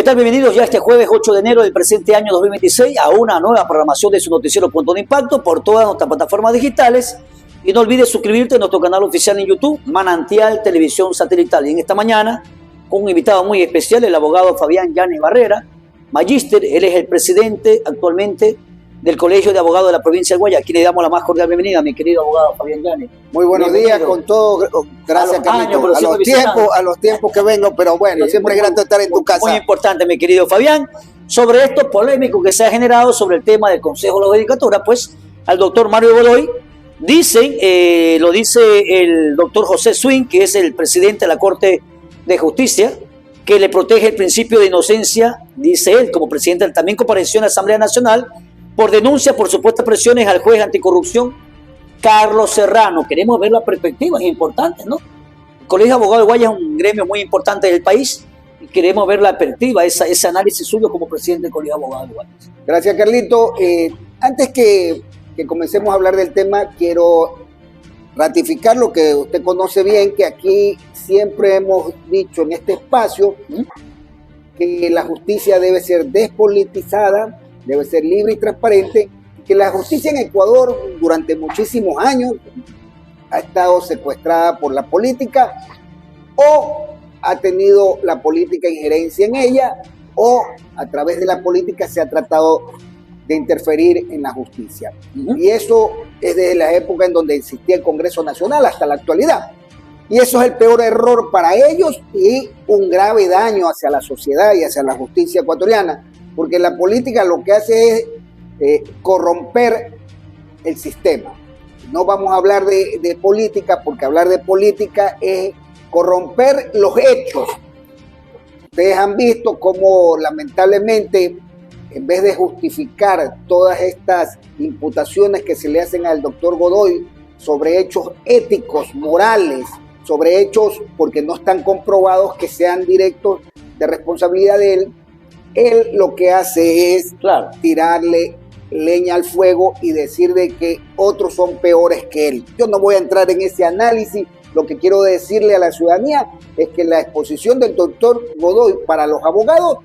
¿Qué tal? Bienvenidos ya este jueves 8 de enero del presente año 2026 a una nueva programación de su noticiero Punto de Impacto por todas nuestras plataformas digitales. Y no olvides suscribirte a nuestro canal oficial en YouTube, Manantial Televisión Satelital. Y en esta mañana, con un invitado muy especial, el abogado Fabián Llanes Barrera, magíster. Él es el presidente actualmente del Colegio de Abogados de la provincia de Guayaquil. Le damos la más cordial bienvenida, mi querido abogado Fabián Llanes. Muy buenos días, con todo, gracias Carlito, a los tiempos que vengo, pero bueno, siempre es grato estar en tu casa. Muy importante, mi querido Fabián. Sobre esto polémico que se ha generado sobre el tema del Consejo de la Judicatura, pues al doctor Mario Godoy, dicen, lo dice el doctor José Swing, que es el presidente de la Corte de Justicia, que le protege el principio de inocencia, dice él, como presidente. También compareció en la Asamblea Nacional por denuncia por supuestas presiones al juez anticorrupción Carlos Serrano. Queremos ver las perspectivas importantes, ¿no? El Colegio de Abogados de Guayas es un gremio muy importante del país y queremos ver la perspectiva, ese análisis suyo como presidente del Colegio de Abogados de Guayas. Gracias, Carlito. Antes que comencemos a hablar del tema, quiero ratificar lo que usted conoce bien, que aquí siempre hemos dicho en este espacio que la justicia debe ser despolitizada, debe ser libre y transparente, que la justicia en Ecuador durante muchísimos años ha estado secuestrada por la política, o ha tenido la política injerencia en ella, o a través de la política se ha tratado de interferir en la justicia. Y eso es desde la época en donde existía el Congreso Nacional hasta la actualidad. Y eso es el peor error para ellos y un grave daño hacia la sociedad y hacia la justicia ecuatoriana, porque la política lo que hace es corromper el sistema. No vamos a hablar de política, porque hablar de política es corromper los hechos. Ustedes han visto cómo lamentablemente, en vez de justificar todas estas imputaciones que se le hacen al doctor Godoy sobre hechos éticos, morales, sobre hechos porque no están comprobados que sean directos de responsabilidad de él lo que hace es tirarle leña al fuego y decir de que otros son peores que él. Yo no voy a entrar en ese análisis. Lo que quiero decirle a la ciudadanía es que la exposición del doctor Godoy para los abogados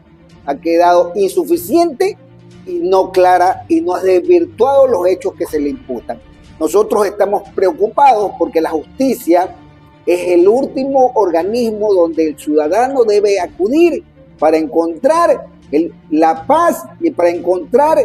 ha quedado insuficiente y no clara, y no ha desvirtuado los hechos que se le imputan. Nosotros estamos preocupados porque la justicia es el último organismo donde el ciudadano debe acudir para encontrar la paz y para encontrar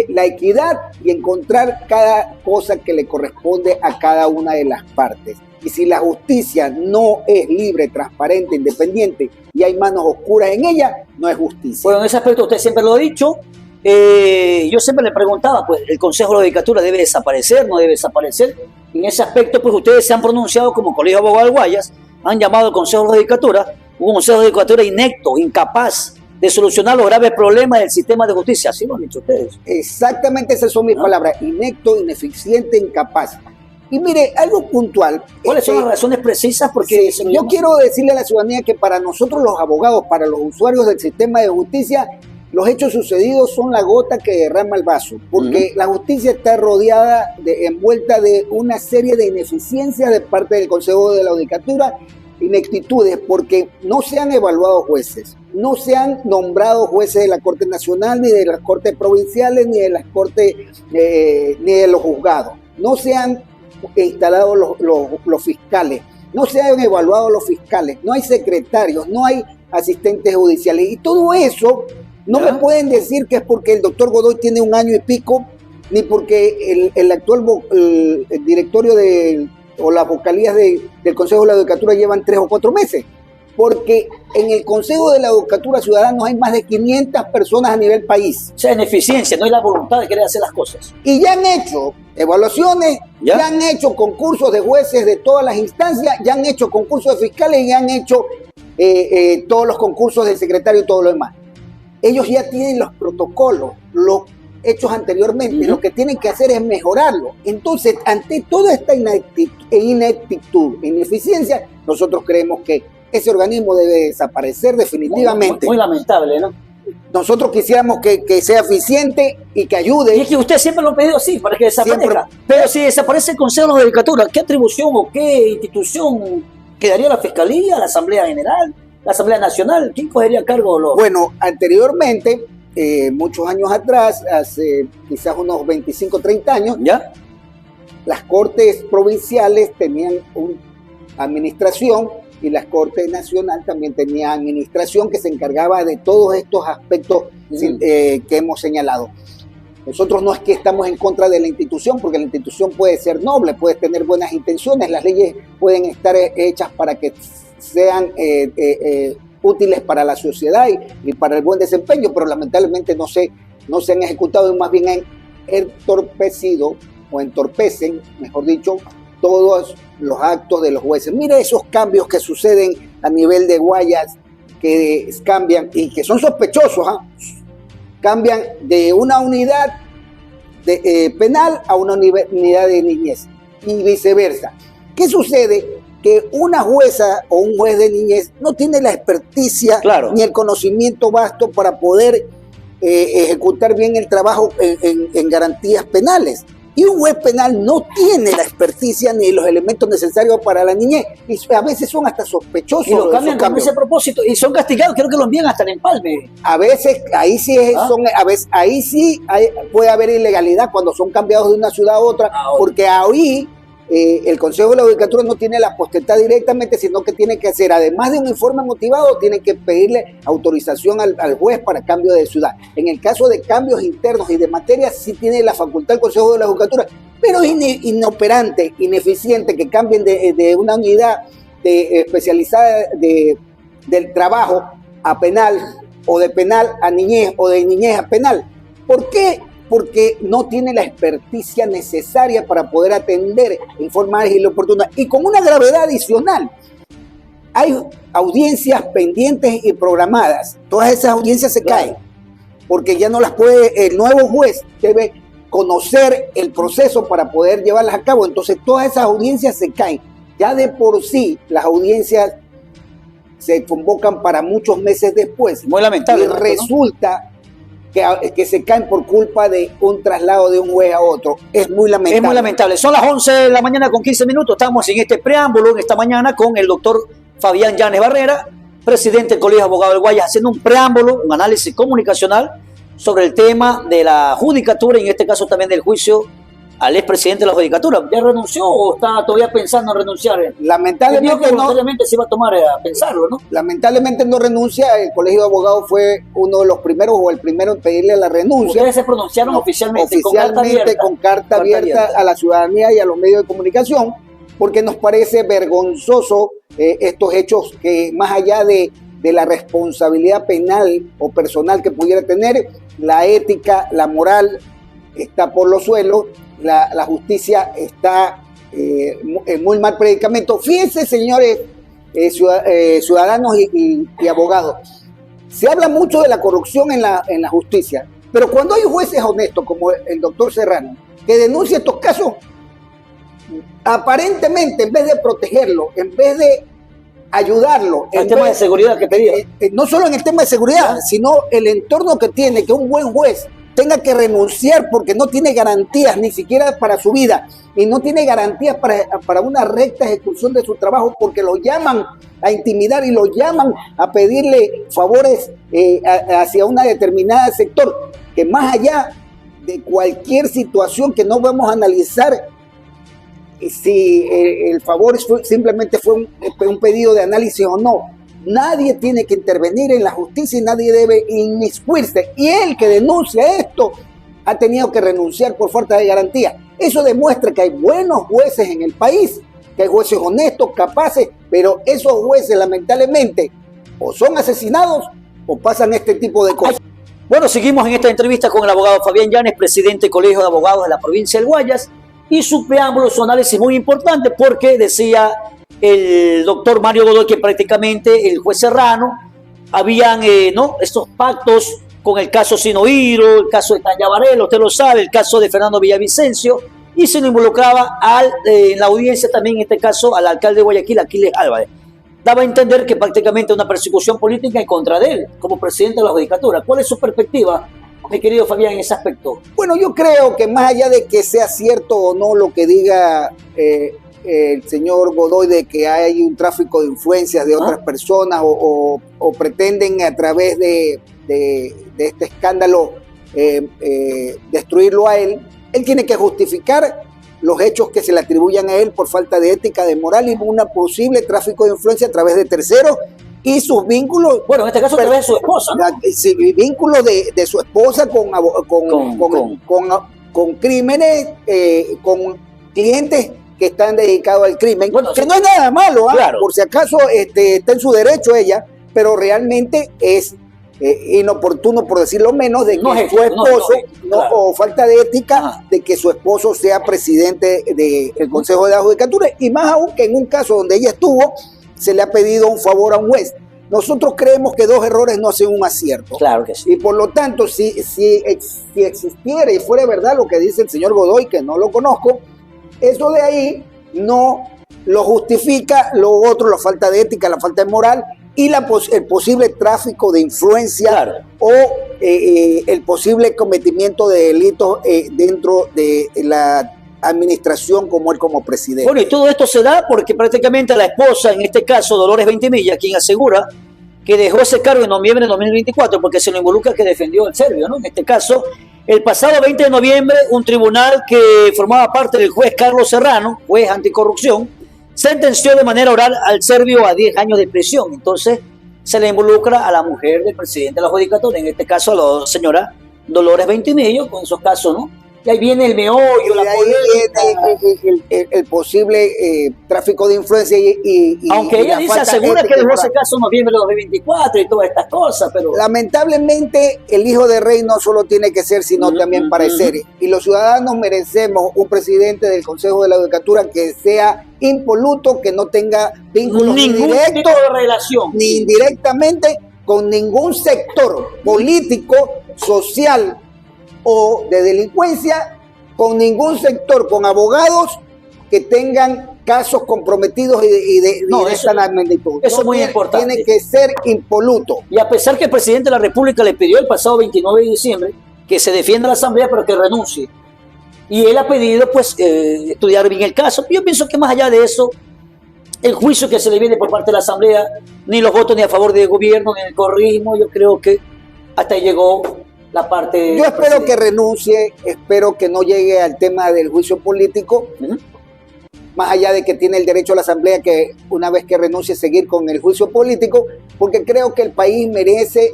la equidad y encontrar cada cosa que le corresponde a cada una de las partes. Y si la justicia no es libre, transparente, independiente y hay manos oscuras en ella, no es justicia. Bueno, en ese aspecto usted siempre lo ha dicho. Yo siempre le preguntaba, pues, ¿el Consejo de la Judicatura debe desaparecer, no debe desaparecer? Y en ese aspecto, pues, ustedes se han pronunciado como Colegio de Abogados de Guayas, han llamado al Consejo de la Judicatura un Consejo de la Judicatura inepto, incapaz de solucionar los graves problemas del sistema de justicia. Así lo han dicho ustedes. Exactamente, esas son mis palabras: inepto, ineficiente, incapaz. Y mire, algo puntual. ¿Cuáles son las razones precisas? Porque sí, yo quiero decirle a la ciudadanía que para nosotros los abogados, para los usuarios del sistema de justicia, los hechos sucedidos son la gota que derrama el vaso, porque la justicia está rodeada, envuelta de una serie de ineficiencias de parte del Consejo de la Judicatura, ineptitudes, porque no se han evaluado jueces, no se han nombrado jueces de la Corte Nacional, ni de las Cortes Provinciales, ni de las Cortes, ni de los juzgados, no se han instalado los fiscales, no se han evaluado los fiscales, no hay secretarios, no hay asistentes judiciales, y todo eso no me pueden decir que es porque el doctor Godoy tiene 1 año y pico, ni porque el actual el directorio o las vocalías del Consejo de la Judicatura llevan 3 o 4 meses. Porque en el Consejo de la Judicatura Ciudadanos hay más de 500 personas a nivel país. O sea, ineficiencia, no hay la voluntad de querer hacer las cosas. Y ya han hecho evaluaciones, ya han hecho concursos de jueces de todas las instancias, ya han hecho concursos de fiscales y ya han hecho todos los concursos de secretario y todo lo demás. Ellos ya tienen los protocolos, los hechos anteriormente, lo que tienen que hacer es mejorarlo. Entonces, ante toda esta ineptitud, ineficiencia, nosotros creemos que ese organismo debe desaparecer definitivamente. Muy lamentable, ¿no? Nosotros quisiéramos que sea eficiente y que ayude. Y es que usted siempre lo ha pedido así, para que desaparezca. Pero si desaparece el Consejo de la Judicatura, ¿qué atribución o qué institución quedaría la Fiscalía, la Asamblea General? la Asamblea Nacional? ¿Quién cogería a cargo los...? Bueno, anteriormente, muchos años atrás, hace quizás unos 25, 30 años, ¿Ya? las cortes provinciales tenían una administración y las cortes nacional también tenían administración que se encargaba de todos estos aspectos que hemos señalado. Nosotros no es que estamos en contra de la institución, porque la institución puede ser noble, puede tener buenas intenciones, las leyes pueden estar hechas para que sean útiles para la sociedad y para el buen desempeño, pero lamentablemente no se han ejecutado y más bien han entorpecido o entorpecen, mejor dicho, todos los actos de los jueces. Mira esos cambios que suceden a nivel de Guayas, que cambian y que son sospechosos, cambian de una unidad penal a una unidad de niñez y viceversa. ¿Qué sucede? Que una jueza o un juez de niñez no tiene la experticia ni el conocimiento vasto para poder ejecutar bien el trabajo en garantías penales. Y un juez penal no tiene la experticia ni los elementos necesarios para la niñez. Y a veces son hasta sospechosos. Y lo cambian con ese propósito. Y son castigados, creo que los envían hasta el empalme. A veces, ahí sí puede haber ilegalidad cuando son cambiados de una ciudad a otra. Porque ahí el Consejo de la Judicatura no tiene la potestad directamente, sino que tiene que hacer, además de un informe motivado, tiene que pedirle autorización al juez para cambio de ciudad. En el caso de cambios internos y de materia, sí tiene la facultad el Consejo de la Judicatura, pero es inoperante, ineficiente que cambien de una unidad especializada del trabajo a penal, o de penal a niñez, o de niñez a penal. ¿Por qué? Porque no tiene la experticia necesaria para poder atender en forma ágil y oportuna. Y con una gravedad adicional, hay audiencias pendientes y programadas. Todas esas audiencias se caen, porque ya no las puede, el nuevo juez debe conocer el proceso para poder llevarlas a cabo. Entonces todas esas audiencias se caen. Ya de por sí las audiencias se convocan para muchos meses después. Muy lamentable. Y resulta que se caen por culpa de un traslado de un juez a otro. Es muy lamentable. Es muy lamentable. Son las 11 de la mañana con 15 minutos. Estamos en este preámbulo en esta mañana con el doctor Fabián Llanes Barrera, presidente del Colegio de Abogados del Guayas, haciendo un preámbulo, un análisis comunicacional sobre el tema de la judicatura y en este caso también del juicio al expresidente de la judicatura. ¿Ya renunció o está todavía pensando en renunciar? Lamentablemente se iba a tomar a pensarlo, ¿no? Lamentablemente no renuncia. El Colegio de Abogados fue uno de los primeros o el primero en pedirle la renuncia. Ustedes se pronunciaron oficialmente con carta abierta a la ciudadanía y a los medios de comunicación, porque nos parece vergonzoso estos hechos que más allá de la responsabilidad penal o personal que pudiera tener, la ética, la moral está por los suelos. La justicia está en muy mal predicamento. Fíjense, señores ciudadanos y abogados, se habla mucho de la corrupción en la justicia, pero cuando hay jueces honestos como el doctor Serrano que denuncia estos casos, aparentemente en vez de protegerlo, en vez de ayudarlo, el tema de seguridad que pedía, no solo en el tema de seguridad, sino el entorno que tiene, que un buen juez tenga que renunciar porque no tiene garantías ni siquiera para su vida y no tiene garantías para una recta ejecución de su trabajo, porque lo llaman a intimidar y lo llaman a pedirle favores hacia una determinada sector, que más allá de cualquier situación que no vamos a analizar si el favor simplemente fue un pedido de análisis o no. Nadie tiene que intervenir en la justicia y nadie debe inmiscuirse. Y el que denuncia esto ha tenido que renunciar por falta de garantía. Eso demuestra que hay buenos jueces en el país, que hay jueces honestos, capaces, pero esos jueces lamentablemente o son asesinados o pasan este tipo de cosas. Bueno, seguimos en esta entrevista con el abogado Fabián Llanes, presidente del Colegio de Abogados de la provincia del Guayas, y su preámbulo, su análisis muy importante, porque decía el doctor Mario Godoy que prácticamente el juez Serrano habían estos pactos con el caso Sinoiro, el caso de Tanya Varela, usted lo sabe, el caso de Fernando Villavicencio, y se lo involucraba en la audiencia también, en este caso, al alcalde de Guayaquil, Aquiles Álvarez. Daba a entender que prácticamente una persecución política en contra de él, como presidente de la judicatura. ¿Cuál es su perspectiva, mi querido Fabián, en ese aspecto? Bueno, yo creo que más allá de que sea cierto o no lo que diga el señor Godoy de que hay un tráfico de influencias de otras personas o pretenden a través de este escándalo destruirlo a él, él tiene que justificar los hechos que se le atribuyan a él por falta de ética, de moral y un posible tráfico de influencia a través de terceros y sus vínculos. Bueno, en este caso a través de su esposa, ¿no? Sí, vínculos de su esposa con crímenes, con clientes que están dedicados al crimen, bueno, que no es nada malo, claro. Por si acaso está en su derecho ella, pero realmente es inoportuno, por decirlo menos, de que su esposo, claro. O falta de ética, de que su esposo sea presidente del Consejo de la Judicatura, y más aún que en un caso donde ella estuvo, se le ha pedido un favor a un juez. Nosotros creemos que 2 errores no hacen un acierto. Claro que sí. Y por lo tanto, si existiera y fuera verdad lo que dice el señor Godoy, que no lo conozco, eso de ahí no lo justifica lo otro, la falta de ética, la falta de moral y el posible tráfico de influencia, claro. O el posible cometimiento de delitos dentro de la administración como él como presidente. Bueno, y todo esto se da porque prácticamente la esposa, en este caso Dolores Ventimiglia, quien asegura que dejó ese cargo en noviembre de 2024 porque se lo involucra que defendió al serbio, ¿no? En este caso, el pasado 20 de noviembre, un tribunal que formaba parte del juez Carlos Serrano, juez anticorrupción, sentenció de manera oral al serbio a 10 años de prisión. Entonces, se le involucra a la mujer del presidente de la Judicatura, en este caso a la señora Dolores Ventimiglia, con esos casos, ¿no? Y ahí viene el meollo, la polémica. El posible tráfico de influencia aunque ella dice, asegura que dejó ese caso en noviembre de 2024 y todas estas cosas, pero... Lamentablemente, el hijo de rey no solo tiene que ser, sino también parecer. Y los ciudadanos merecemos un presidente del Consejo de la Judicatura que sea impoluto, que no tenga vínculos ningún tipo de relación, ni indirectamente con ningún sector político, social o de delincuencia, con ningún sector, con abogados que tengan casos comprometidos y de esta magnitud. Eso es muy importante. Tiene que ser impoluto. Y a pesar que el presidente de la República le pidió el pasado 29 de diciembre que se defienda la Asamblea, pero que renuncie. Y él ha pedido, pues, estudiar bien el caso. Yo pienso que más allá de eso, el juicio que se le viene por parte de la Asamblea, ni los votos ni a favor del gobierno, ni del correísmo, yo creo que hasta ahí llegó la parte... Yo espero que renuncie, espero que no llegue al tema del juicio político, más allá de que tiene el derecho a la Asamblea que una vez que renuncie seguir con el juicio político, porque creo que el país merece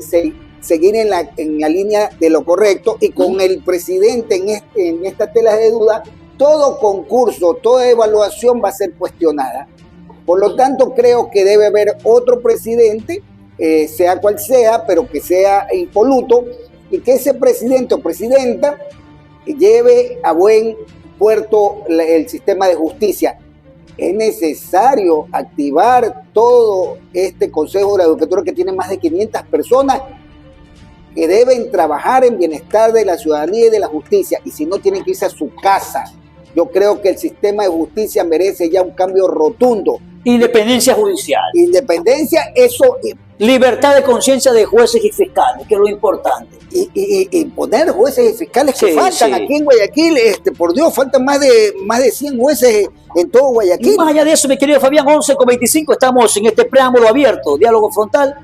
seguir en la línea de lo correcto y con el presidente en esta tela de duda, todo concurso, toda evaluación va a ser cuestionada. Por lo tanto, creo que debe haber otro presidente, sea cual sea, pero que sea impoluto, y que ese presidente o presidenta lleve a buen puerto el sistema de justicia. Es necesario activar todo este Consejo de la Judicatura que tiene más de 500 personas que deben trabajar en bienestar de la ciudadanía y de la justicia, y si no, tienen que irse a su casa. Yo creo que el sistema de justicia merece ya un cambio rotundo. Independencia judicial. Independencia, eso... Libertad de conciencia de jueces y fiscales, que es lo importante. Y poner jueces y fiscales que faltan aquí en Guayaquil, por Dios, faltan más de 100 jueces en todo Guayaquil. Y más allá de eso, mi querido Fabián, 11:25, estamos en este preámbulo abierto, diálogo frontal.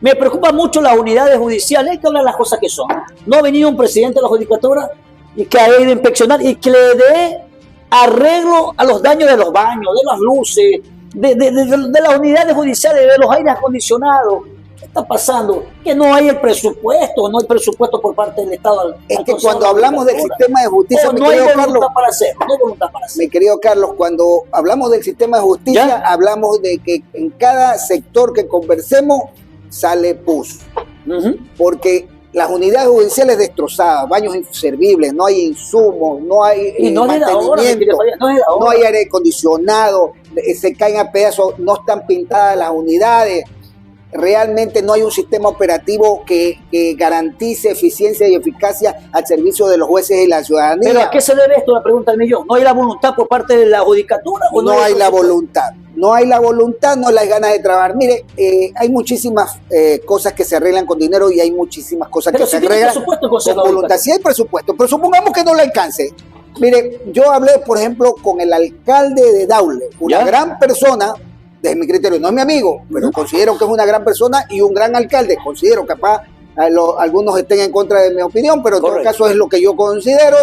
Me preocupa mucho las unidades judiciales, hay que hablar las cosas que son. No ha venido un presidente de la Judicatura y que ha ido a inspeccionar y que le dé arreglo a los daños de los baños, de las luces, de las unidades judiciales, de los aires acondicionados. ¿Qué está pasando? Que no hay el presupuesto, no hay presupuesto por parte del Estado. Es que cuando hablamos del sistema de justicia, no hay voluntad para hacerlo, no hay voluntad para hacerlo. Mi querido Carlos, cuando hablamos del sistema de justicia, hablamos de que en cada sector que conversemos sale pus. Porque las unidades judiciales destrozadas, baños inservibles, no hay insumos, no hay mantenimiento, no hay aire acondicionado, se caen a pedazos, no están pintadas las unidades. Realmente no hay un sistema operativo que garantice eficiencia y eficacia al servicio de los jueces y la ciudadanía. ¿Pero a qué se debe esto? La pregunta del millón. ¿No hay la voluntad por parte de la judicatura? ¿O no hay la voluntad? No hay la voluntad, no hay las ganas de trabajar. Mire, hay muchísimas cosas que se arreglan con dinero y hay muchísimas cosas que se arreglan con voluntad. Sí hay presupuesto, pero supongamos que no le alcance. Mire, yo hablé, por ejemplo, con el alcalde de Daule, una gran persona, desde mi criterio, no es mi amigo, pero considero que es una gran persona y un gran alcalde. Considero, capaz, algunos estén en contra de mi opinión, pero en todo caso es lo que yo considero.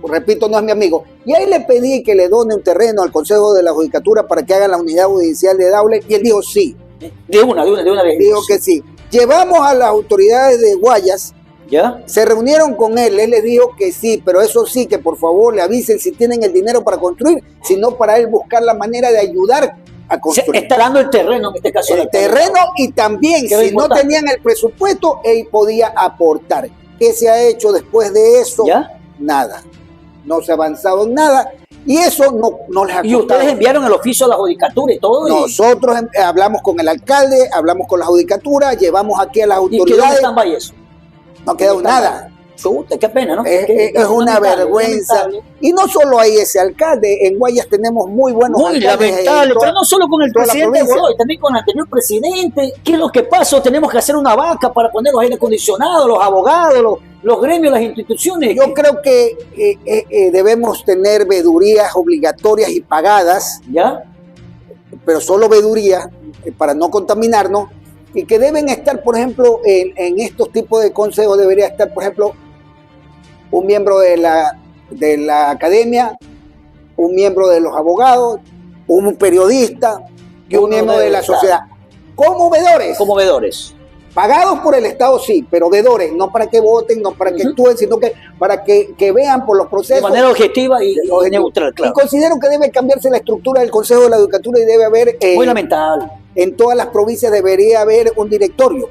Repito, no es mi amigo. Y ahí le pedí que le done un terreno al Consejo de la Judicatura para que haga la unidad judicial de Daule, y él dijo sí. De una vez. Dijo que sí. Llevamos a las autoridades de Guayas. ¿Ya? Se reunieron con él les dijo que sí, pero eso sí, que por favor le avisen si tienen el dinero para construir, sino para él buscar la manera de ayudar a construir. Está dando el terreno en este caso. El terreno, y también si no tenían el presupuesto, él podía aportar. ¿Qué se ha hecho después de eso? ¿Ya? Nada. No se ha avanzado en nada. Y eso no les ha costado. ¿Y ustedes enviaron el oficio a la judicatura y todo? Nosotros hablamos con el alcalde, hablamos con la judicatura, llevamos aquí a las autoridades. ¿Y dónde están eso? No ha quedado nada. Chuta, qué pena, ¿no? Es una vergüenza. Y no solo hay ese alcalde, en Guayas tenemos muy buenos alcaldes. Muy lamentable, pero no solo con el presidente Godoy, también con el anterior presidente. ¿Qué es lo que pasa? Tenemos que hacer una vaca para poner los aire acondicionados, los abogados, los gremios, las instituciones. Yo creo que debemos tener vedurías obligatorias y pagadas, ¿ya? Pero solo vedurías para no contaminarnos. Y que deben estar, por ejemplo, en estos tipos de consejos debería estar, por ejemplo, un miembro de la academia, un miembro de los abogados, un periodista y un miembro de la sociedad. Como vedores. Como vedores. Pagados por el Estado, sí, pero vedores, no para que voten, no para que actúen, sino que para que vean por los procesos. De manera objetiva y neutral, claro. Y considero que debe cambiarse la estructura del Consejo de la Judicatura y debe haber... muy lamentable. En todas las provincias debería haber un directorio,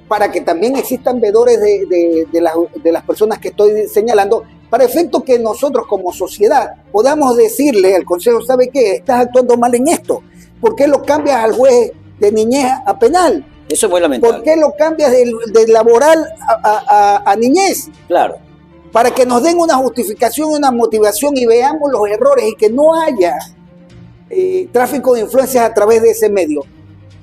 para que también existan vedores de las personas que estoy señalando, para efecto que nosotros como sociedad podamos decirle al Consejo, ¿sabe qué? Estás actuando mal en esto. ¿Por qué lo cambias al juez de niñez a penal? Eso es muy lamentable. ¿Por qué lo cambias de laboral a niñez? Claro. Para que nos den una justificación, una motivación y veamos los errores y que no haya tráfico de influencias a través de ese medio.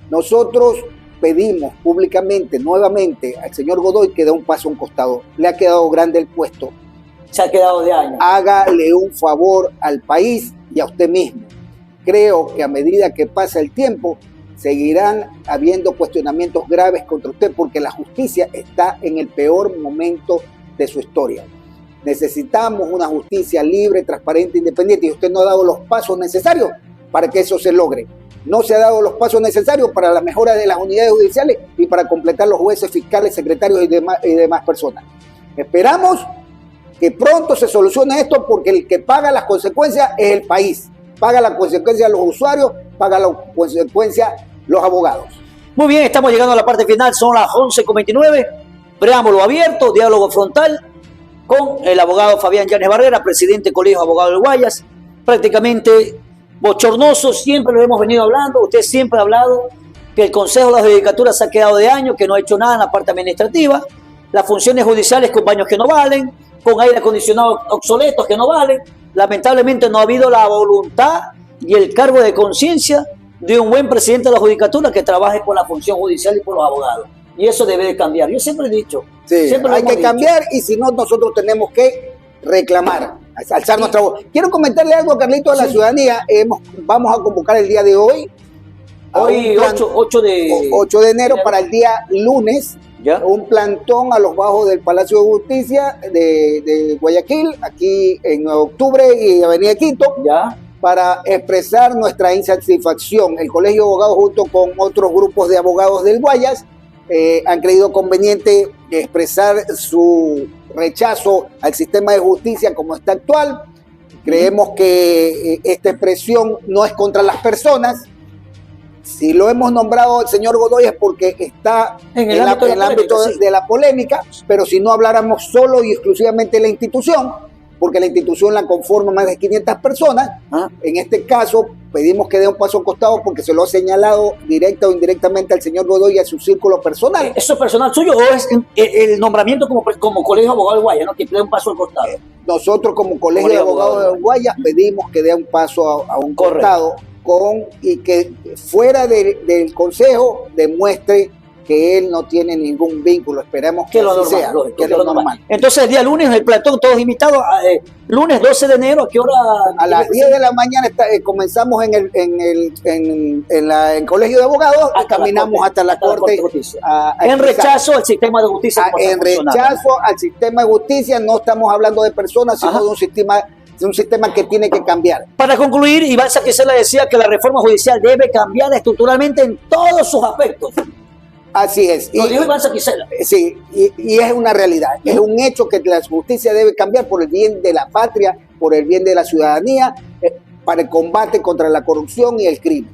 Nosotros pedimos públicamente, nuevamente, al señor Godoy que dé un paso a un costado. Le ha quedado grande el puesto. Se ha quedado de años. Hágale un favor al país y a usted mismo. Creo que a medida que pasa el tiempo, seguirán habiendo cuestionamientos graves contra usted, porque la justicia está en el peor momento de su historia. Necesitamos una justicia libre, transparente, independiente, y usted no ha dado los pasos necesarios para que eso se logre. No se ha dado los pasos necesarios para la mejora de las unidades judiciales y para completar los jueces, fiscales, secretarios y demás personas. Esperamos que pronto se solucione esto, porque el que paga las consecuencias es el país. Paga las consecuencias los usuarios, paga las consecuencias los abogados. Muy bien, estamos llegando a la parte final, son las 11:29. Preámbulo abierto, diálogo frontal con el abogado Fabián Llanes Barrera, presidente del Colegio de Abogados de Guayas. Prácticamente bochornoso, siempre lo hemos venido hablando. Usted siempre ha hablado que el Consejo de la Judicatura se ha quedado de años, que no ha hecho nada en la parte administrativa, las funciones judiciales con baños que no valen, con aire acondicionado obsoletos que no valen. Lamentablemente no ha habido la voluntad y el cargo de conciencia de un buen presidente de la Judicatura que trabaje por la función judicial y por los abogados. Y eso debe de cambiar. Yo siempre he dicho. Sí, hay que cambiar, y si no, nosotros tenemos que reclamar, alzar nuestra voz. Quiero comentarle algo, Carlito, a la ciudadanía. Vamos a convocar el día de hoy. Hoy, 8 de enero, para el día lunes, ¿ya? Un plantón a los bajos del Palacio de Justicia de Guayaquil, aquí en 9 de octubre y Avenida Quito, ¿ya? Para expresar nuestra insatisfacción. El Colegio de Abogados, junto con otros grupos de abogados del Guayas, han creído conveniente expresar su rechazo al sistema de justicia como está actual. Creemos que esta expresión no es contra las personas. Si lo hemos nombrado el señor Godoy es porque está en el ámbito de la polémica, pero si no habláramos solo y exclusivamente de la institución, porque la institución la conforman más de 500 personas, en este caso pedimos que dé un paso al costado porque se lo ha señalado directa o indirectamente al señor Godoy y a su círculo personal. ¿Eso es personal suyo o es el nombramiento como Colegio de Abogados de Guayas, ¿no? Que dé un paso al costado? Nosotros como Colegio de Abogados de Guayas pedimos que dé un paso a un costado y que fuera del Consejo demuestre que él no tiene ningún vínculo. Esperemos que lo así normal, sea, lógico, que que lo lo normal. normal. Entonces, el día lunes, el platón, todos invitados, lunes 12 de enero, ¿a qué hora? A las 10 de la mañana comenzamos en el Colegio de Abogados y caminamos hasta la Corte de Justicia. a En expresar. rechazo al sistema de justicia. como está En funcionando. rechazo al sistema de justicia, no estamos hablando de personas, sino Ajá. de un sistema que tiene que cambiar. Para concluir, Iván Saquicela decía que la reforma judicial debe cambiar estructuralmente en todos sus aspectos. Así es. Lo dijo Iván Saquicela. Sí, y es una realidad, es un hecho que la justicia debe cambiar por el bien de la patria, por el bien de la ciudadanía, para el combate contra la corrupción y el crimen.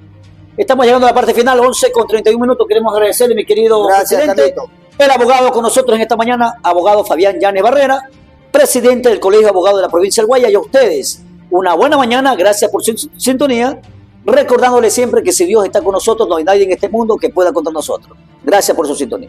Estamos llegando a la parte final, 11:31. Queremos agradecerle, mi querido Gracias, presidente. Carlito. El abogado con nosotros en esta mañana, abogado Fabián Llanes Barrera, presidente del Colegio de Abogados de la provincia del Guaya. Y a ustedes, una buena mañana, gracias por su sintonía. Recordándole siempre que si Dios está con nosotros, no hay nadie en este mundo que pueda contra nosotros. Gracias por su sintonía.